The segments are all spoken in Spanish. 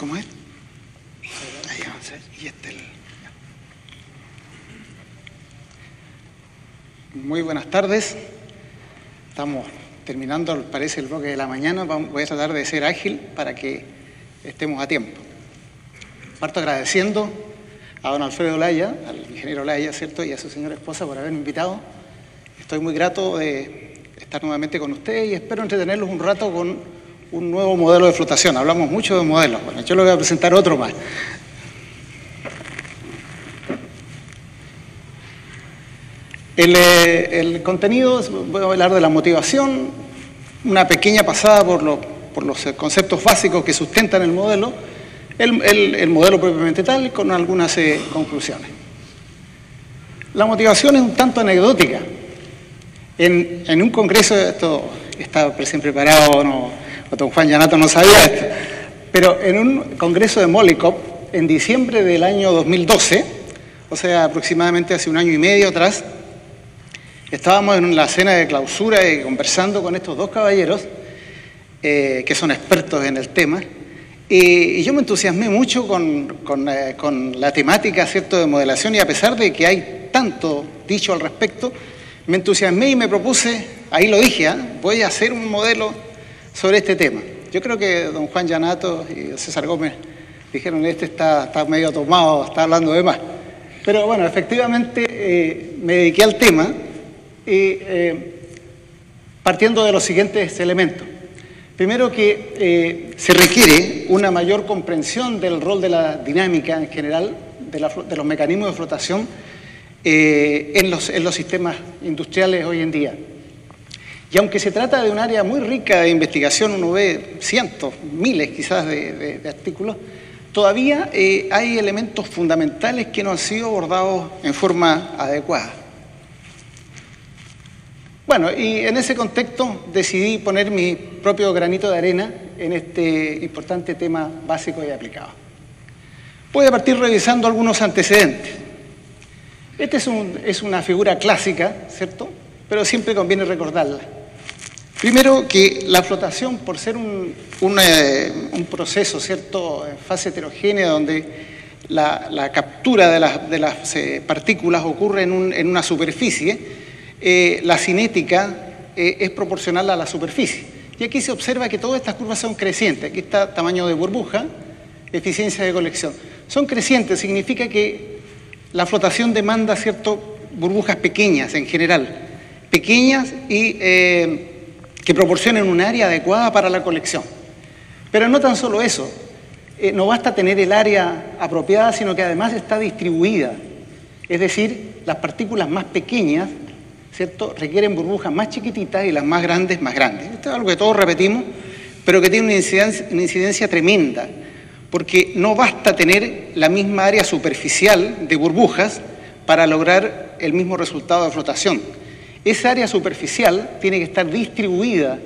¿Cómo es? Ahí vamos a ver. Y Muy buenas tardes. Estamos terminando, parece, el bloque de la mañana. Voy a tratar de ser ágil para que estemos a tiempo. Parto agradeciendo a don Alfredo Olaya, al ingeniero Olaya, ¿cierto?, y a su señora esposa por haberme invitado. Estoy muy grato de estar nuevamente con ustedes y espero entretenerlos un rato con un nuevo modelo de flotación. Hablamos mucho de modelos. Bueno, yo les voy a presentar otro más. El contenido, voy a hablar de la motivación, una pequeña pasada por los conceptos básicos que sustentan el modelo, el modelo propiamente tal, con algunas conclusiones. La motivación es un tanto anecdótica. En un congreso, esto está recién preparado, don Juan Llanato no sabía esto, pero en un congreso de Molycop, en diciembre del año 2012, o sea, aproximadamente hace un año y medio atrás, estábamos en la cena de clausura y conversando con estos dos caballeros, que son expertos en el tema, y yo me entusiasmé mucho con la temática, ¿cierto?, de modelación, y a pesar de que hay tanto dicho al respecto, me entusiasmé y me propuse, ahí lo dije, voy a hacer un modelo sobre este tema. Yo creo que don Juan Llanato y César Gómez dijeron, está medio tomado, está hablando de más. Pero bueno, efectivamente me dediqué al tema, partiendo de los siguientes elementos. Primero, que se requiere una mayor comprensión del rol de la dinámica en general, de los mecanismos de flotación en los sistemas industriales hoy en día. Y aunque se trata de un área muy rica de investigación, uno ve cientos, miles quizás de artículos, todavía hay elementos fundamentales que no han sido abordados en forma adecuada. Bueno, y en ese contexto decidí poner mi propio granito de arena en este importante tema básico y aplicado. Voy a partir revisando algunos antecedentes. Este es una figura clásica, ¿cierto?, pero siempre conviene recordarla. Primero, que la flotación, por ser un proceso, ¿cierto?, en fase heterogénea, donde la captura de las partículas ocurre en una superficie, la cinética es proporcional a la superficie. Y aquí se observa que todas estas curvas son crecientes. Aquí está tamaño de burbuja, eficiencia de colección. Son crecientes, significa que la flotación demanda, ¿cierto?, burbujas pequeñas en general, pequeñas y que proporcionen un área adecuada para la colección. Pero no tan solo eso, no basta tener el área apropiada, sino que además está distribuida. Es decir, las partículas más pequeñas, ¿cierto?, requieren burbujas más chiquititas y las más grandes, más grandes. Esto es algo que todos repetimos, pero que tiene una incidencia tremenda, porque no basta tener la misma área superficial de burbujas para lograr el mismo resultado de flotación. Esa área superficial tiene que estar distribuida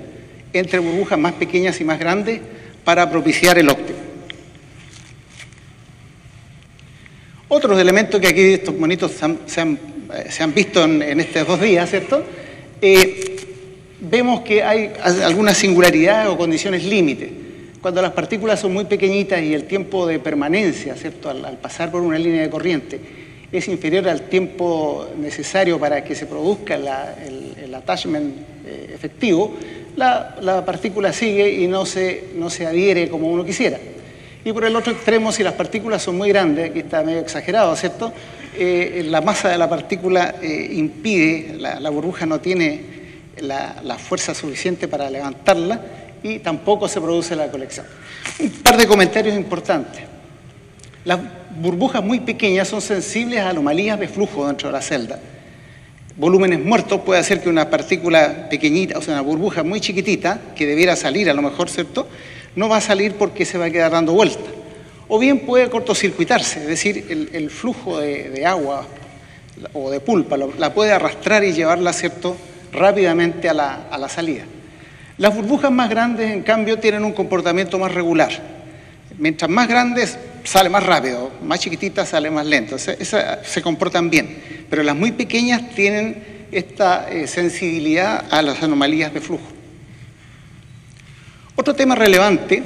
entre burbujas más pequeñas y más grandes para propiciar el óptimo. Otros elementos que aquí estos monitos se han visto en estos 2 días, ¿cierto? Vemos que hay algunas singularidades o condiciones límite. Cuando las partículas son muy pequeñitas y el tiempo de permanencia, ¿cierto?, al pasar por una línea de corriente es inferior al tiempo necesario para que se produzca el attachment efectivo, la partícula sigue y no se adhiere como uno quisiera. Y por el otro extremo, si las partículas son muy grandes, aquí está medio exagerado, ¿cierto?, la masa de la partícula impide, la burbuja no tiene la fuerza suficiente para levantarla y tampoco se produce la colección. Un par de comentarios importantes. Las burbujas muy pequeñas son sensibles a anomalías de flujo dentro de la celda. Volúmenes muertos puede hacer que una partícula pequeñita, o sea, una burbuja muy chiquitita, que debiera salir a lo mejor, ¿cierto?, no va a salir porque se va a quedar dando vuelta. O bien puede cortocircuitarse, es decir, el flujo de agua o de pulpa la puede arrastrar y llevarla, ¿cierto?, rápidamente a la salida. Las burbujas más grandes, en cambio, tienen un comportamiento más regular. Mientras más grandes, sale más rápido, más chiquititas, sale más lento. Se comportan bien. Pero las muy pequeñas tienen esta sensibilidad a las anomalías de flujo. Otro tema relevante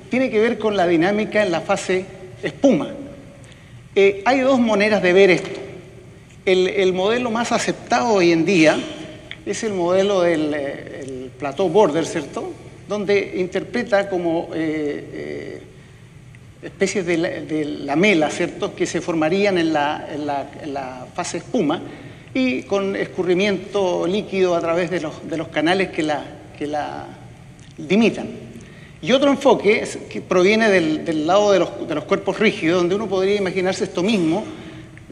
tiene que ver con la dinámica en la fase espuma. Hay dos maneras de ver esto. El modelo más aceptado hoy en día es el modelo del el Plateau border, ¿cierto?, donde interpreta como especies de lamela, ¿cierto?, que se formarían en la fase espuma y con escurrimiento líquido a través de los canales que la limitan. Y otro enfoque que proviene del lado de los cuerpos rígidos, donde uno podría imaginarse esto mismo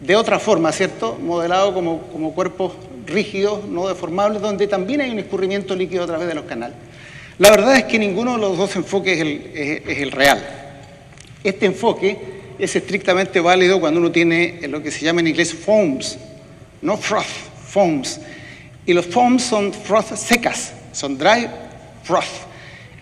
de otra forma, ¿cierto?, modelado como cuerpos rígidos, no deformables, donde también hay un escurrimiento líquido a través de los canales. La verdad es que ninguno de los dos enfoques es el real. Este enfoque es estrictamente válido cuando uno tiene lo que se llama en inglés foams, no froth, foams. Y los foams son froth secas, son dry froth.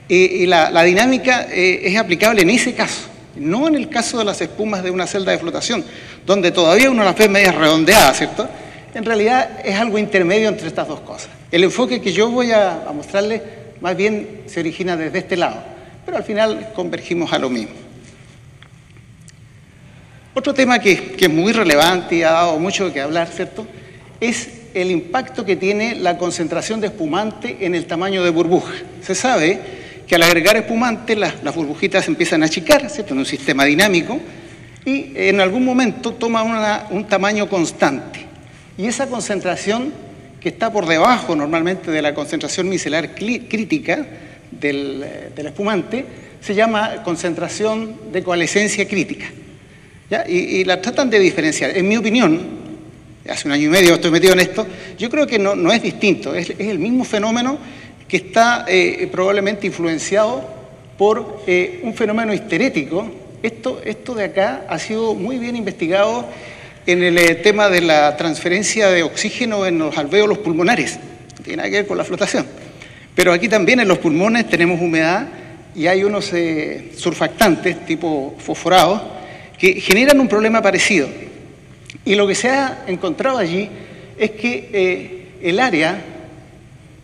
Y la dinámica es aplicable en ese caso, no en el caso de las espumas de una celda de flotación, donde todavía uno las ve medias redondeadas, ¿cierto? En realidad es algo intermedio entre estas dos cosas. El enfoque que yo voy a mostrarles más bien se origina desde este lado, pero al final convergimos a lo mismo. Otro tema que es muy relevante y ha dado mucho que hablar, ¿cierto?, es el impacto que tiene la concentración de espumante en el tamaño de burbuja. Se sabe que al agregar espumante las burbujitas empiezan a achicar, ¿cierto?, en un sistema dinámico, y en algún momento toma un tamaño constante. Y esa concentración, que está por debajo normalmente de la concentración micelar crítica del espumante, se llama concentración de coalescencia crítica, ¿ya? Y la tratan de diferenciar. En mi opinión, hace 1 año y medio estoy metido en esto, yo creo que no es distinto, es el mismo fenómeno que está probablemente influenciado por un fenómeno histerético. Esto de acá ha sido muy bien investigado en el tema de la transferencia de oxígeno en los alvéolos pulmonares. No tiene nada que ver con la flotación. Pero aquí también en los pulmones tenemos humedad y hay unos surfactantes tipo fosforados que generan un problema parecido. Y lo que se ha encontrado allí es que el área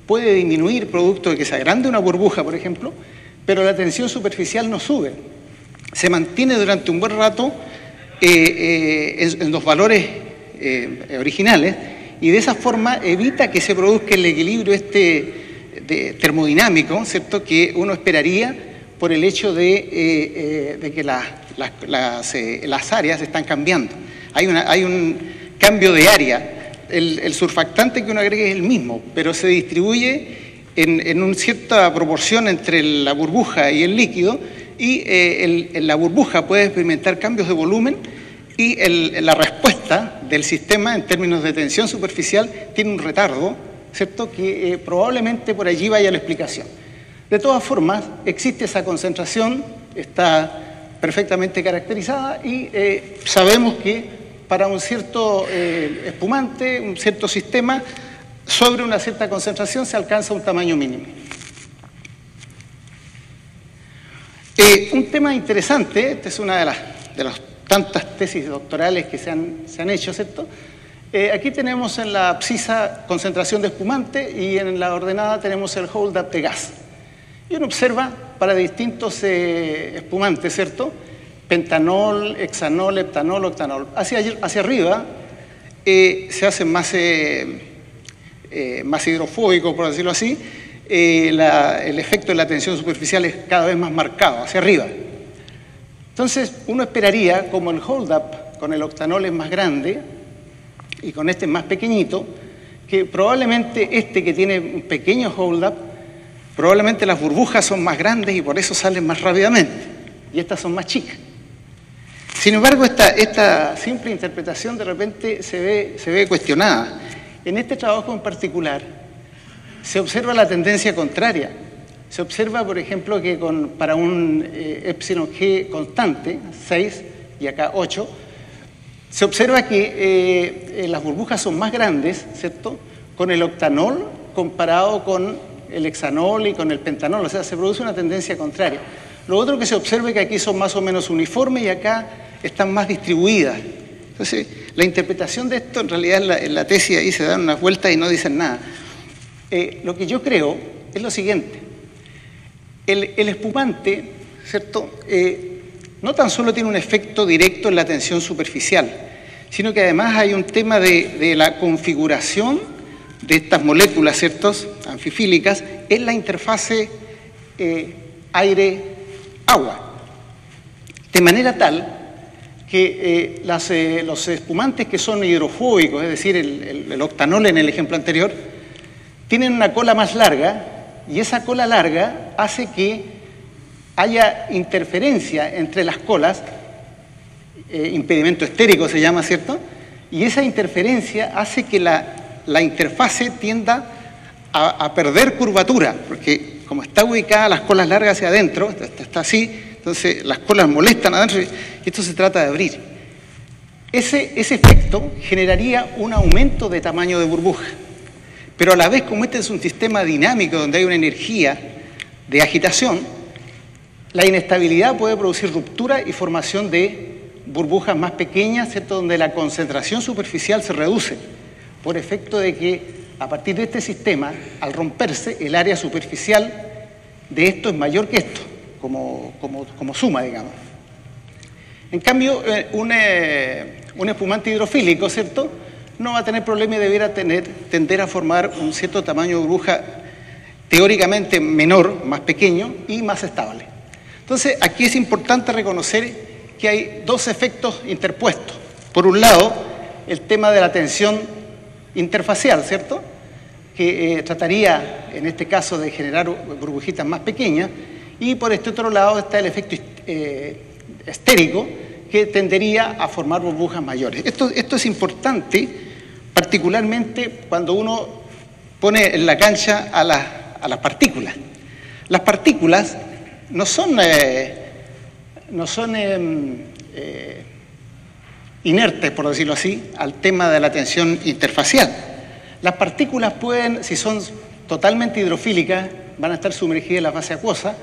puede disminuir producto de que se agrande una burbuja, por ejemplo, pero la tensión superficial no sube. Se mantiene durante un buen rato en los valores originales, y de esa forma evita que se produzca el equilibrio termodinámico, ¿cierto?, que uno esperaría por el hecho de que las áreas están cambiando. Hay un cambio de área. El surfactante que uno agregue es el mismo, pero se distribuye en una cierta proporción entre la burbuja y el líquido, y la burbuja puede experimentar cambios de volumen, y la respuesta del sistema en términos de tensión superficial tiene un retardo, ¿cierto?, que probablemente por allí vaya la explicación. De todas formas, existe esa concentración, está perfectamente caracterizada, y sabemos que para un cierto espumante, un cierto sistema, sobre una cierta concentración se alcanza un tamaño mínimo. Un tema interesante, esta es una de las tantas tesis doctorales que se han hecho, ¿cierto? Aquí tenemos en la abscisa concentración de espumante y en la ordenada tenemos el hold-up de gas. Y uno observa para distintos espumantes, ¿cierto?, pentanol, hexanol, heptanol, octanol. Hacia arriba se hace más hidrofóbico, por decirlo así. El efecto de la tensión superficial es cada vez más marcado, hacia arriba. Entonces, uno esperaría, como el hold-up con el octanol es más grande y con este es más pequeñito, que probablemente que tiene un pequeño hold-up, probablemente las burbujas son más grandes y por eso salen más rápidamente, y estas son más chicas. Sin embargo, esta simple interpretación de repente se ve cuestionada. En este trabajo en particular se observa la tendencia contraria. Se observa, por ejemplo, que para un epsilon G constante, 6 y acá 8, se observa que las burbujas son más grandes, ¿cierto?, con el octanol comparado con el hexanol y con el pentanol. O sea, se produce una tendencia contraria. Lo otro que se observa es que aquí son más o menos uniformes y acá están más distribuidas. Entonces, la interpretación de esto, en realidad en la tesis ahí se dan unas vueltas y no dicen nada. Lo que yo creo es lo siguiente. El espumante ¿cierto? No tan solo tiene un efecto directo en la tensión superficial, sino que además hay un tema de la configuración de estas moléculas, ¿cierto?, anfifílicas en la interfase aire-agua, de manera tal que los espumantes que son hidrofóbicos, es decir, el octanol en el ejemplo anterior, tienen una cola más larga, y esa cola larga hace que haya interferencia entre las colas, impedimento estérico se llama, ¿cierto? Y esa interferencia hace que la interfase tienda a perder curvatura, porque como está ubicada las colas largas hacia adentro, está así, entonces las colas molestan adentro y esto se trata de abrir. Ese efecto generaría un aumento de tamaño de burbuja, pero a la vez, como este es un sistema dinámico donde hay una energía de agitación, la inestabilidad puede producir ruptura y formación de burbujas más pequeñas, ¿cierto?, donde la concentración superficial se reduce, por efecto de que a partir de este sistema, al romperse, el área superficial de esto es mayor que esto, como suma, digamos. En cambio, un espumante hidrofílico, ¿cierto?, no va a tener problema y debiera tender a formar un cierto tamaño de burbuja teóricamente menor, más pequeño y más estable. Entonces, aquí es importante reconocer que hay dos efectos interpuestos. Por un lado, el tema de la tensión interfacial, ¿cierto?, que trataría, en este caso, de generar burbujitas más pequeñas, y por este otro lado está el efecto estérico, que tendería a formar burbujas mayores. Esto es importante, particularmente cuando uno pone en la cancha a las partículas. Las partículas no son inertes, por decirlo así, al tema de la tensión interfacial. Las partículas pueden, si son totalmente hidrofílicas, van a estar sumergidas en la fase acuosa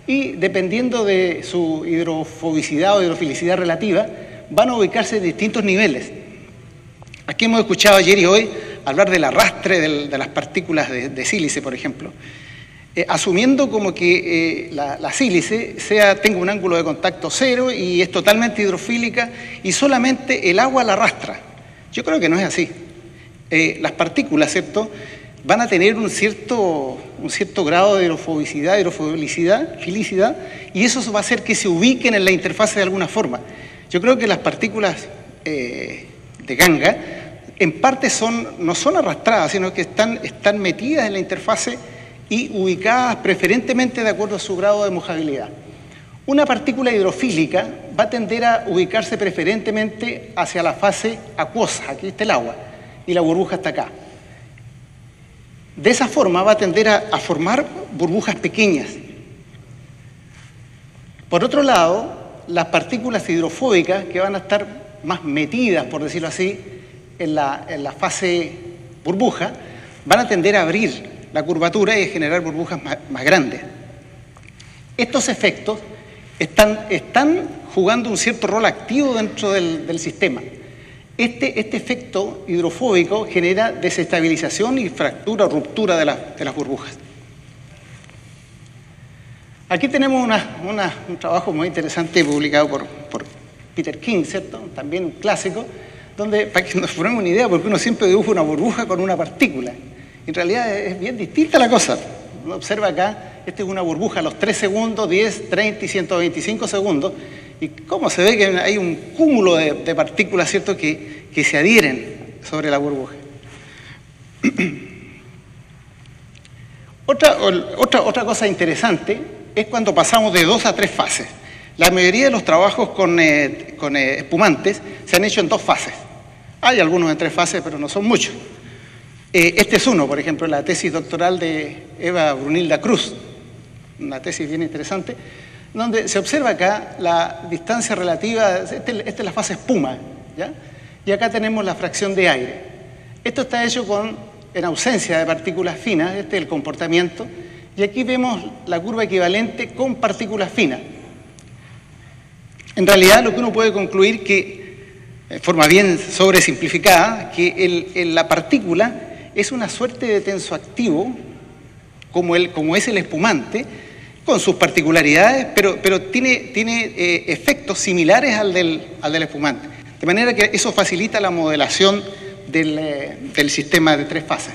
y, dependiendo de su hidrofobicidad o hidrofilicidad relativa, van a ubicarse en distintos niveles. Aquí hemos escuchado ayer y hoy hablar del arrastre de las partículas de sílice, por ejemplo. Asumiendo como que la sílice tenga un ángulo de contacto cero y es totalmente hidrofílica y solamente el agua la arrastra. Yo creo que no es así. Las partículas, ¿cierto?, van a tener un cierto grado de hidrofobicidad, filicidad, y eso va a hacer que se ubiquen en la interfase de alguna forma. Yo creo que las partículas de ganga, en parte no son arrastradas, sino que están metidas en la interfase y ubicadas preferentemente de acuerdo a su grado de mojabilidad. Una partícula hidrofílica va a tender a ubicarse preferentemente hacia la fase acuosa, aquí está el agua, y la burbuja está acá. De esa forma va a tender a formar burbujas pequeñas. Por otro lado, las partículas hidrofóbicas, que van a estar más metidas, por decirlo así, en la fase burbuja, van a tender a abrir la curvatura y a generar burbujas más grandes. Estos efectos están jugando un cierto rol activo dentro del sistema. Este efecto hidrofóbico genera desestabilización y fractura o ruptura de las burbujas. Aquí tenemos un trabajo muy interesante publicado por Peter King, ¿cierto?, también un clásico, donde, para que nos formemos una idea, porque uno siempre dibuja una burbuja con una partícula. En realidad es bien distinta la cosa. Uno observa acá, esta es una burbuja a los 3 segundos, 10, 30 y 125 segundos, y cómo se ve que hay un cúmulo de partículas, ¿cierto?, que se adhieren sobre la burbuja. Otra cosa interesante es cuando pasamos de 2 a 3 fases. La mayoría de los trabajos con espumantes se han hecho en 2 fases. Hay algunos en 3 fases, pero no son muchos. Este es uno, por ejemplo, la tesis doctoral de Eva Brunilda Cruz, una tesis bien interesante, donde se observa acá la distancia relativa, esta es la fase espuma, ¿ya? Y acá tenemos la fracción de aire. Esto está hecho en ausencia de partículas finas, este es el comportamiento, y aquí vemos la curva equivalente con partículas finas. En realidad, lo que uno puede concluir que, de forma bien sobresimplificada, que la partícula es una suerte de tensoactivo, como es el espumante, con sus particularidades, pero tiene efectos similares al del espumante. De manera que eso facilita la modelación del sistema de 3 fases.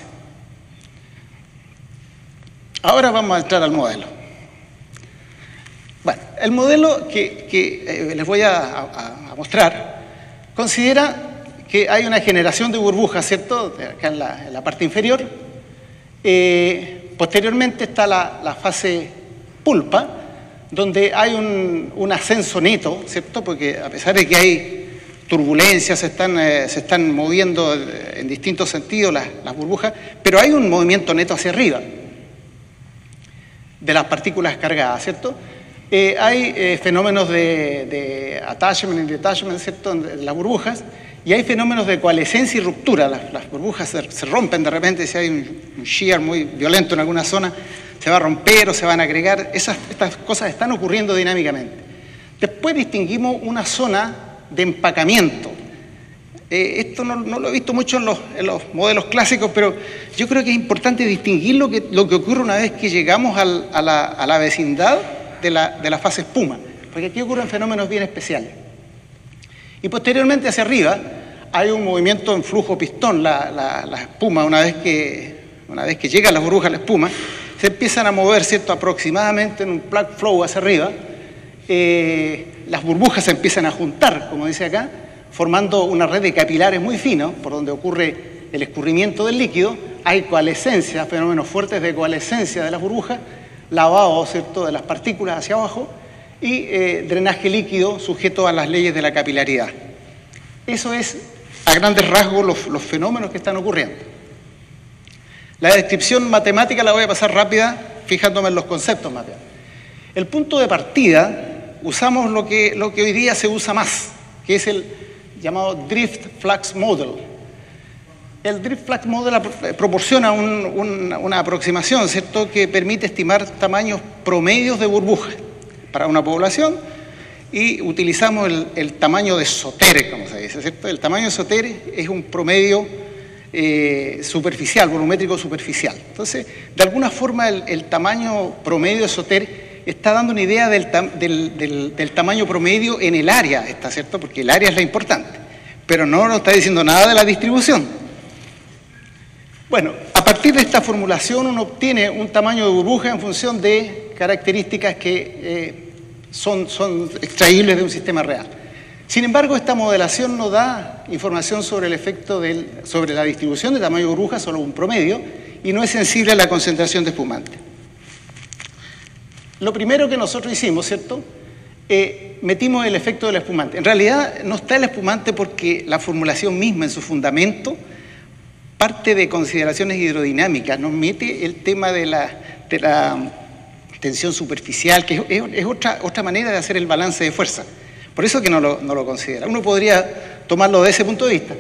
Ahora vamos a entrar al modelo. Bueno, el modelo que les voy a mostrar considera que hay una generación de burbujas, ¿cierto?, acá en la parte inferior. Posteriormente está la fase pulpa, donde hay un ascenso neto, ¿cierto?, porque a pesar de que hay turbulencias, se están moviendo en distintos sentidos las burbujas, pero hay un movimiento neto hacia arriba de las partículas cargadas, ¿cierto? Hay fenómenos de attachment y detachment, ¿cierto?, en las burbujas, y hay fenómenos de coalescencia y ruptura. Las burbujas se rompen de repente, si hay un shear muy violento en alguna zona, se va a romper o se van a agregar. Estas cosas están ocurriendo dinámicamente. Después distinguimos una zona de empacamiento. Esto no lo he visto mucho en los modelos clásicos, pero yo creo que es importante distinguir lo que ocurre una vez que llegamos a la vecindad de la fase espuma, porque aquí ocurren fenómenos bien especiales. Y posteriormente hacia arriba hay un movimiento en flujo pistón. La espuma, una vez que llega a las burbujas la espuma, se empiezan a mover, ¿cierto?, aproximadamente en un plug flow hacia arriba. Las burbujas se empiezan a juntar, como dice acá, formando una red de capilares muy finos, por donde ocurre el escurrimiento del líquido. Hay coalescencia, fenómenos fuertes de coalescencia de las burbujas, lavado, ¿cierto?, de las partículas hacia abajo, y drenaje líquido sujeto a las leyes de la capilaridad. Eso es, a grandes rasgos, los fenómenos que están ocurriendo. La descripción matemática la voy a pasar rápida, fijándome en los conceptos más bien. El punto de partida, usamos lo que hoy día se usa más, que es el llamado Drift Flux Model. El Drift Flux Model proporciona una aproximación, ¿cierto?, que permite estimar tamaños promedios de burbujas para una población, y utilizamos el tamaño de Soter, como se dice, ¿cierto? El tamaño de Soter es un promedio superficial, volumétrico superficial. Entonces, de alguna forma, el tamaño promedio de Soter está dando una idea del tamaño promedio en el área, ¿cierto? Porque el área es la importante, pero no nos está diciendo nada de la distribución. Bueno, a partir de esta formulación uno obtiene un tamaño de burbuja en función de características que son extraíbles de un sistema real. Sin embargo, esta modelación no da información sobre el efecto sobre la distribución de tamaño de burbuja, solo un promedio, y no es sensible a la concentración de espumante. Lo primero que nosotros hicimos, ¿cierto?, metimos el efecto del espumante. En realidad no está el espumante porque la formulación misma en su fundamento parte de consideraciones hidrodinámicas, nos mete el tema de la tensión superficial, que es otra manera de hacer el balance de fuerza. Por eso que no lo considera. Uno podría tomarlo de ese punto de vista.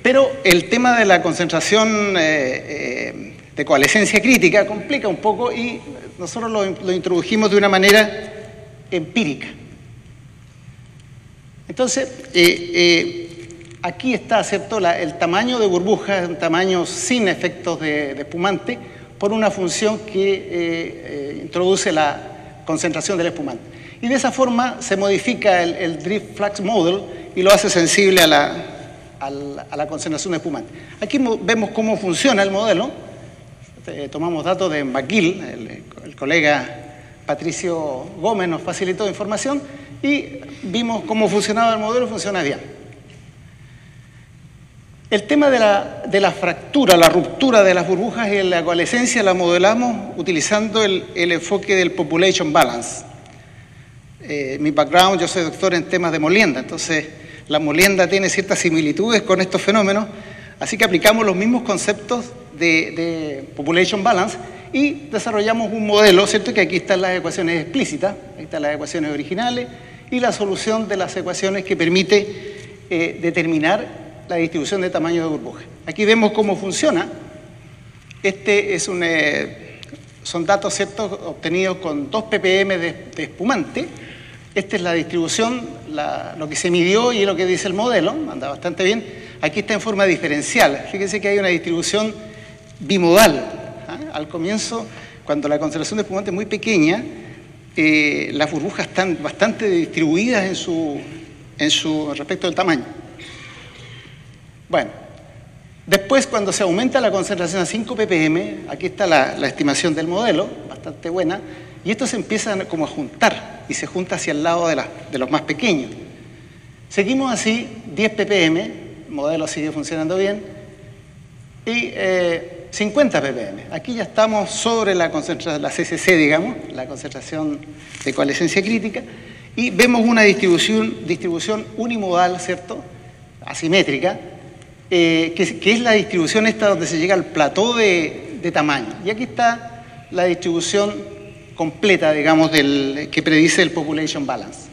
Pero el tema de la concentración de coalescencia crítica complica un poco, y nosotros lo introdujimos de una manera empírica. Entonces, aquí está, ¿cierto?, el tamaño de burbuja es un tamaño sin efectos de espumante, por una función que introduce la concentración del espumante. Y de esa forma se modifica el Drift Flux Model y lo hace sensible a la concentración de espumante. Aquí vemos cómo funciona el modelo. Tomamos datos de McGill, el colega Patricio Gómez nos facilitó información, y vimos cómo funcionaba el modelo. Funciona bien. El tema de la fractura, la ruptura de las burbujas y la coalescencia la modelamos utilizando el enfoque del Population Balance. Mi background, yo soy doctor en temas de molienda, entonces la molienda tiene ciertas similitudes con estos fenómenos, así que aplicamos los mismos conceptos de Population Balance y desarrollamos un modelo, ¿cierto?, que aquí están las ecuaciones explícitas, ahí están las ecuaciones originales y la solución de las ecuaciones que permite determinar la distribución de tamaño de burbuja. Aquí vemos cómo funciona. Son datos, ¿cierto?, obtenidos con 2 ppm de espumante. Esta es la distribución, lo que se midió y lo que dice el modelo, anda bastante bien. Aquí está en forma diferencial. Fíjense que hay una distribución bimodal. Al comienzo, cuando la concentración de espumante es muy pequeña, las burbujas están bastante distribuidas respecto del tamaño. Bueno, después cuando se aumenta la concentración a 5 ppm, aquí está la estimación del modelo, bastante buena, y esto se empieza como a juntar, y se junta hacia el lado de los más pequeños. Seguimos así, 10 ppm, el modelo sigue funcionando bien, y 50 ppm. Aquí ya estamos sobre la concentración, la CCC, digamos, la concentración de coalescencia crítica, y vemos una distribución unimodal, ¿cierto?, asimétrica, que es la distribución esta donde se llega al plató de tamaño. Y aquí está la distribución completa, digamos, que predice el population balance.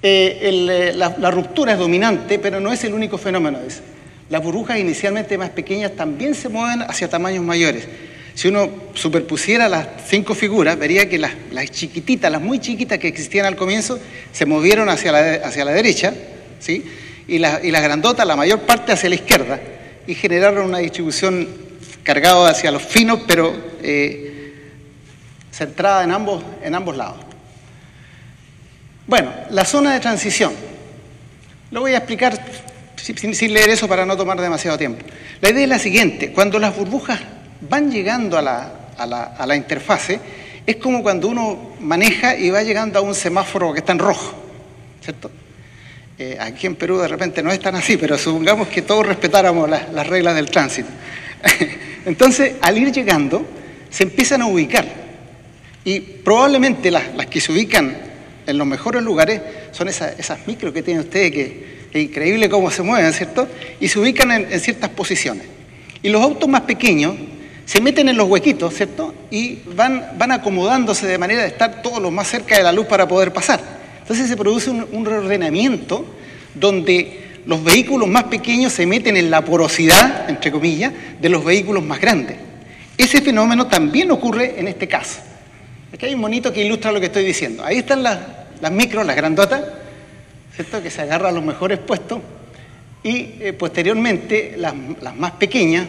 La ruptura es dominante, pero no es el único fenómeno ese. Las burbujas inicialmente más pequeñas también se mueven hacia tamaños mayores. Si uno superpusiera las 5 figuras, vería que las chiquititas, las muy chiquitas que existían al comienzo, se movieron hacia la derecha, ¿sí? Y las grandotas, la mayor parte hacia la izquierda, y generaron una distribución cargada hacia los finos, pero centrada en ambos lados. Bueno, la zona de transición. Lo voy a explicar sin leer eso para no tomar demasiado tiempo. La idea es la siguiente: cuando las burbujas van llegando a la interfase, es como cuando uno maneja y va llegando a un semáforo que está en rojo, ¿cierto? Aquí en Perú de repente no es tan así, pero supongamos que todos respetáramos las reglas del tránsito. Entonces, al ir llegando, se empiezan a ubicar. Y probablemente las que se ubican en los mejores lugares son esas micros que tienen ustedes, que es increíble cómo se mueven, ¿cierto? Y se ubican en ciertas posiciones. Y los autos más pequeños se meten en los huequitos, ¿cierto? Y van acomodándose de manera de estar todos los más cerca de la luz para poder pasar. Entonces se produce un reordenamiento donde los vehículos más pequeños se meten en la porosidad, entre comillas, de los vehículos más grandes. Ese fenómeno también ocurre en este caso. Aquí hay un monito que ilustra lo que estoy diciendo. Ahí están las micros, las grandotas, ¿cierto?, que se agarran a los mejores puestos, y posteriormente las más pequeñas,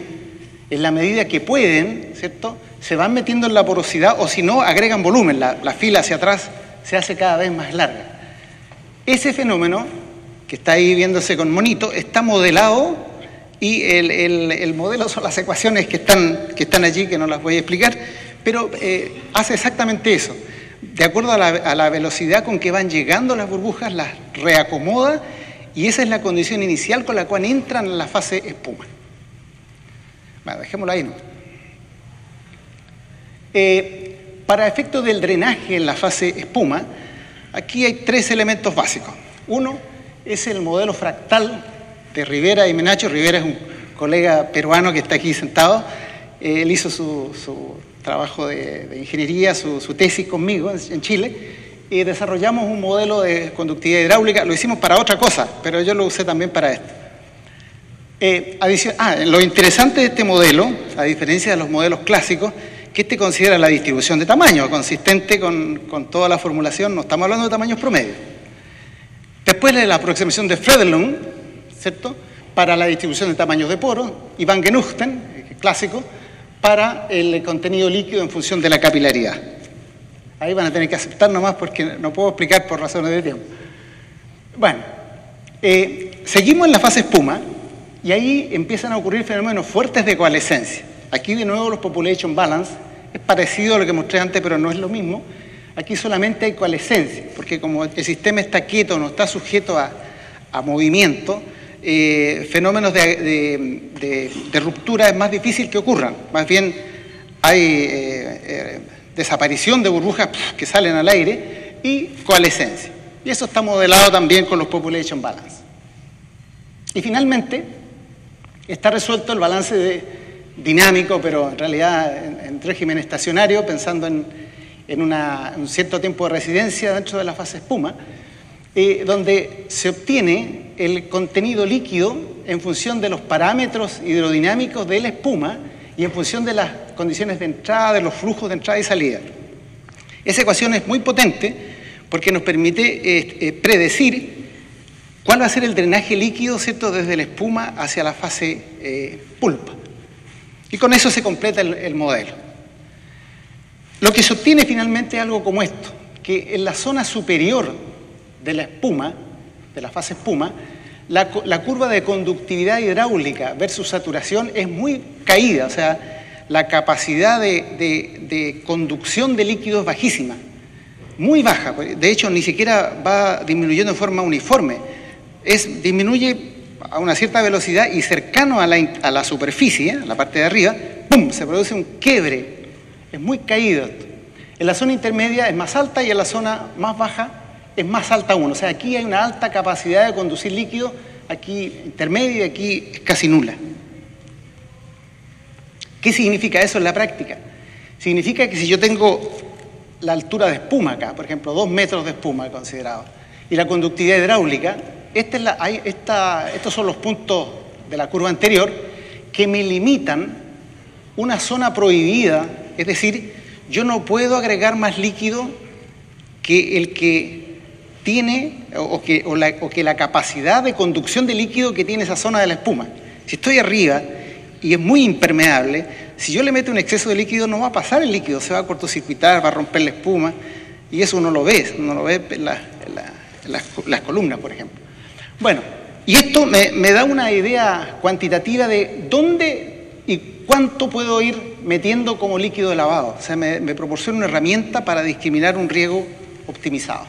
en la medida que pueden, ¿cierto?, se van metiendo en la porosidad, o si no, agregan volumen. La fila hacia atrás se hace cada vez más larga. Ese fenómeno, que está ahí viéndose con monito, está modelado, y el modelo son las ecuaciones que están allí, que no las voy a explicar, pero hace exactamente eso. De acuerdo a la velocidad con que van llegando las burbujas, las reacomoda, y esa es la condición inicial con la cual entran en la fase espuma. Bueno, dejémoslo ahí, ¿no? Para efectos del drenaje en la fase espuma, aquí hay 3 elementos básicos. Uno es el modelo fractal de Rivera y Menacho. Rivera es un colega peruano que está aquí sentado. Él hizo su trabajo de ingeniería, su tesis conmigo en Chile, y desarrollamos un modelo de conductividad hidráulica. Lo hicimos para otra cosa, pero yo lo usé también para esto. Lo interesante de este modelo, a diferencia de los modelos clásicos, que este considera la distribución de tamaño, consistente con toda la formulación. No estamos hablando de tamaños promedio. Después de la aproximación de Frödelund, ¿cierto?, para la distribución de tamaños de poros, y Van Genuchten, clásico, para el contenido líquido en función de la capilaridad. Ahí van a tener que aceptar nomás porque no puedo explicar por razones de tiempo. Bueno, seguimos en la fase espuma, y ahí empiezan a ocurrir fenómenos fuertes de coalescencia. Aquí de nuevo los population balance es parecido a lo que mostré antes, pero no es lo mismo. Aquí solamente hay coalescencia, porque como el sistema está quieto, no está sujeto a movimiento, fenómenos de ruptura es más difícil que ocurran. Más bien hay desaparición de burbujas que salen al aire y coalescencia. Y eso está modelado también con los population balance. Y finalmente está resuelto el balance dinámico, pero en realidad en régimen estacionario, pensando en un cierto tiempo de residencia dentro de la fase espuma, donde se obtiene el contenido líquido en función de los parámetros hidrodinámicos de la espuma y en función de las condiciones de entrada, de los flujos de entrada y salida. Esa ecuación es muy potente porque nos permite predecir cuál va a ser el drenaje líquido, ¿cierto?, desde la espuma hacia la fase pulpa. Y con eso se completa el modelo. Lo que se obtiene finalmente es algo como esto, que en la zona superior de la espuma, de la fase espuma, la curva de conductividad hidráulica versus saturación es muy caída, o sea, la capacidad de conducción de líquido es bajísima, muy baja. De hecho, ni siquiera va disminuyendo en forma uniforme. Disminuye a una cierta velocidad y cercano a la superficie, a la parte de arriba, ¡pum!, se produce un quiebre. Es muy caído esto. En la zona intermedia es más alta y en la zona más baja es más alta aún. O sea, aquí hay una alta capacidad de conducir líquido, aquí intermedia y aquí es casi nula. ¿Qué significa eso en la práctica? Significa que si yo tengo la altura de espuma acá, por ejemplo, 2 metros de espuma considerado, y la conductividad hidráulica, estos son los puntos de la curva anterior que me limitan una zona prohibida, es decir, yo no puedo agregar más líquido que el que tiene o que la capacidad de conducción de líquido que tiene esa zona de la espuma. Si estoy arriba y es muy impermeable, si yo le meto un exceso de líquido no va a pasar el líquido, se va a cortocircuitar, va a romper la espuma y eso uno lo ve en las columnas, por ejemplo. Bueno, y esto me da una idea cuantitativa de dónde y cuánto puedo ir metiendo como líquido de lavado. O sea, me proporciona una herramienta para discriminar un riego optimizado.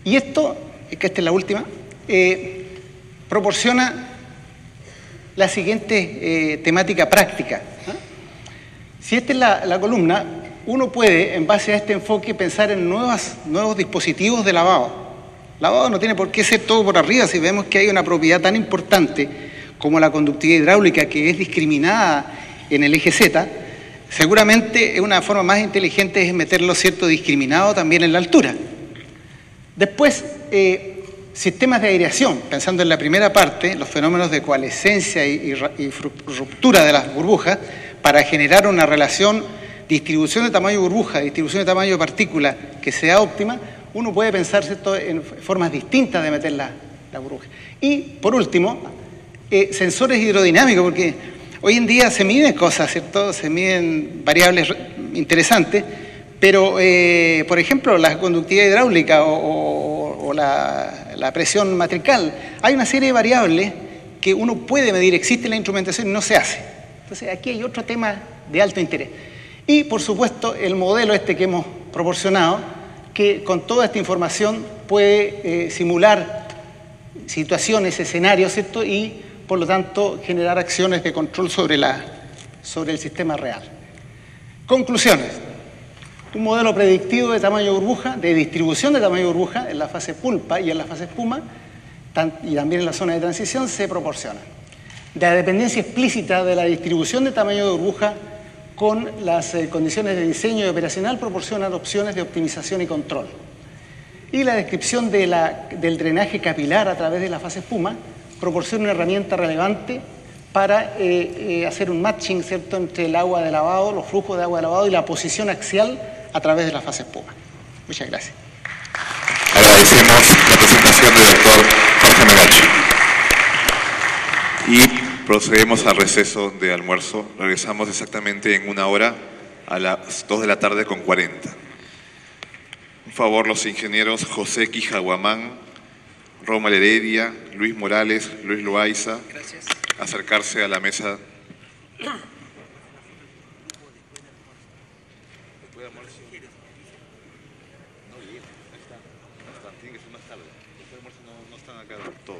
Y esto, que esta es la última, proporciona la siguiente temática práctica. Si esta es la columna, uno puede, en base a este enfoque, pensar en nuevos dispositivos de lavado. Lavado no tiene por qué ser todo por arriba, si vemos que hay una propiedad tan importante como la conductividad hidráulica que es discriminada en el eje Z, seguramente una forma más inteligente es meterlo cierto discriminado también en la altura. Después, sistemas de aireación, pensando en la primera parte, los fenómenos de coalescencia y ruptura de las burbujas para generar una relación distribución de tamaño burbuja, distribución de tamaño de partícula que sea óptima, uno puede pensar, ¿cierto?, en formas distintas de meter la burbuja. Y, por último, sensores hidrodinámicos, porque hoy en día se miden cosas, ¿cierto?, se miden variables interesantes, pero, por ejemplo, la conductividad hidráulica o la presión matrical, hay una serie de variables que uno puede medir, existe en la instrumentación y no se hace. Entonces, aquí hay otro tema de alto interés. Y, por supuesto, el modelo que hemos proporcionado, que con toda esta información puede simular situaciones, escenarios, ¿cierto?, y, por lo tanto, generar acciones de control sobre el sistema real. Conclusiones. Un modelo predictivo de tamaño burbuja, de distribución de tamaño burbuja en la fase pulpa y en la fase espuma, y también en la zona de transición, se proporciona. La dependencia explícita de la distribución de tamaño de burbuja con las condiciones de diseño y operacional proporcionan opciones de optimización y control. Y la descripción del drenaje capilar a través de la fase espuma proporciona una herramienta relevante para hacer un matching, ¿cierto?, entre el agua de lavado, los flujos de agua de lavado y la posición axial a través de la fase espuma. Muchas gracias. Agradecemos la presentación del doctor Jorge Megachi. Y procedemos al receso de almuerzo. Regresamos exactamente en 1 hora a las 2:40 p.m. Por favor, los ingenieros José Quijaguamán, Roma Heredia, Luis Morales, Luis Loaiza, acercarse a la mesa. Tiene que ser más tarde. Después de almuerzo no están acá todos.